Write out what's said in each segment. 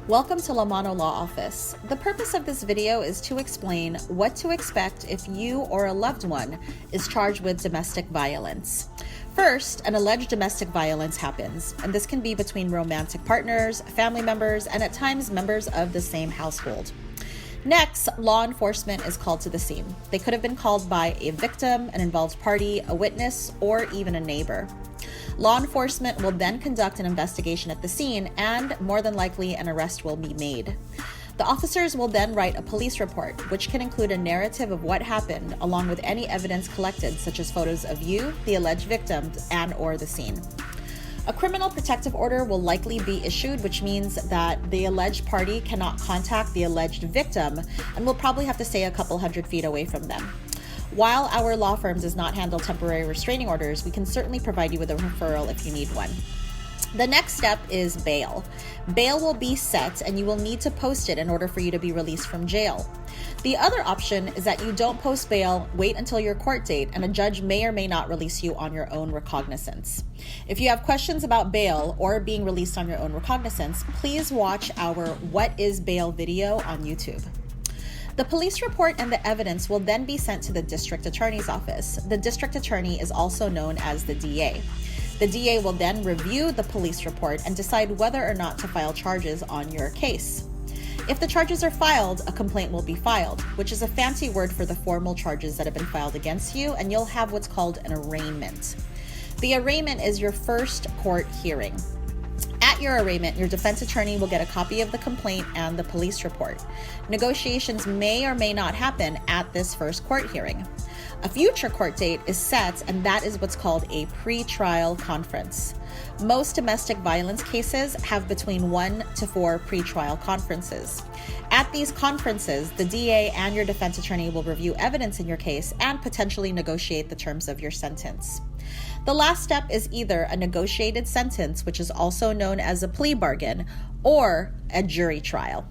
Welcome to Lamano Law Office. The purpose of this video is to explain what to expect if you or a loved one is charged with domestic violence. First, an alleged domestic violence happens, and this can be between romantic partners, family members, and at times members of the same household. Next, law enforcement is called to the scene. They could have been called by a victim, an involved party, a witness, or even a neighbor. Law enforcement will then conduct an investigation at the scene, and more than likely an arrest will be made. The officers will then write a police report, which can include a narrative of what happened, along with any evidence collected, such as photos of you, the alleged victim, and/or the scene. A criminal protective order will likely be issued, which means that the alleged party cannot contact the alleged victim and will probably have to stay a couple hundred feet away from them. While our law firm does not handle temporary restraining orders, we can certainly provide you with a referral if you need one. The next step is bail. Bail will be set and you will need to post it in order for you to be released from jail. The other option is that you don't post bail, wait until your court date, and a judge may or may not release you on your own recognizance. If you have questions about bail or being released on your own recognizance, please watch our What is Bail video on YouTube. The police report and the evidence will then be sent to the district attorney's office. The district attorney is also known as the DA. The DA will then review the police report and decide whether or not to file charges on your case. If the charges are filed, a complaint will be filed, which is a fancy word for the formal charges that have been filed against you, and you'll have what's called an arraignment. The arraignment is your first court hearing. At your arraignment, your defense attorney will get a copy of the complaint and the police report. Negotiations may or may not happen at this first court hearing. A future court date is set, and that is what's called a pre-trial conference. Most domestic violence cases have between 1 to 4 pre-trial conferences. At these conferences, the DA and your defense attorney will review evidence in your case and potentially negotiate the terms of your sentence. The last step is either a negotiated sentence, which is also known as a plea bargain, or a jury trial.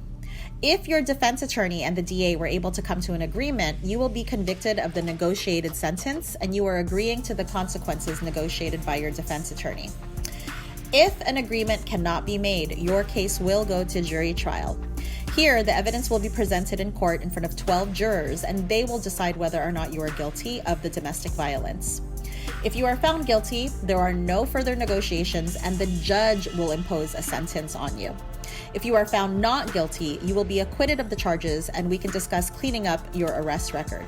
If your defense attorney and the DA were able to come to an agreement, you will be convicted of the negotiated sentence, and you are agreeing to the consequences negotiated by your defense attorney. If an agreement cannot be made, your case will go to jury trial. Here, the evidence will be presented in court in front of 12 jurors, and they will decide whether or not you are guilty of the domestic violence. If you are found guilty, there are no further negotiations, and the judge will impose a sentence on you. If you are found not guilty, you will be acquitted of the charges, and we can discuss cleaning up your arrest record.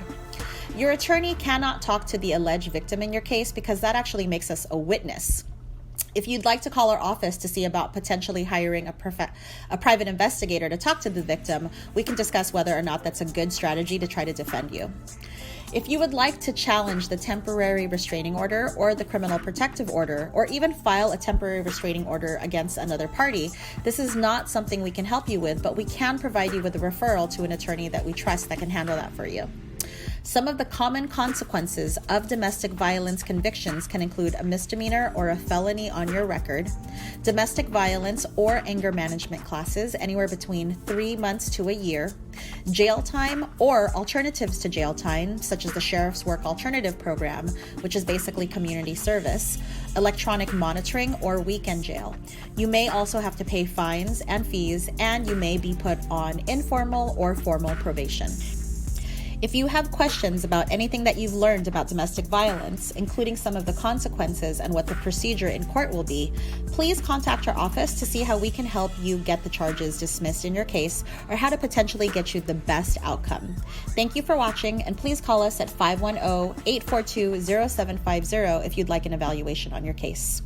Your attorney cannot talk to the alleged victim in your case because that actually makes us a witness. If you'd like to call our office to see about potentially hiring a private investigator to talk to the victim, we can discuss whether or not that's a good strategy to try to defend you. If you would like to challenge the temporary restraining order or the criminal protective order, or even file a temporary restraining order against another party, this is not something we can help you with, but we can provide you with a referral to an attorney that we trust that can handle that for you. Some of the common consequences of domestic violence convictions can include a misdemeanor or a felony on your record, domestic violence or anger management classes anywhere between 3 months to a year, jail time or alternatives to jail time, such as the Sheriff's Work Alternative Program, which is basically community service, electronic monitoring, or weekend jail. You may also have to pay fines and fees, and you may be put on informal or formal probation. If you have questions about anything that you've learned about domestic violence, including some of the consequences and what the procedure in court will be, please contact our office to see how we can help you get the charges dismissed in your case or how to potentially get you the best outcome. Thank you for watching, and please call us at 510-842-0750 if you'd like an evaluation on your case.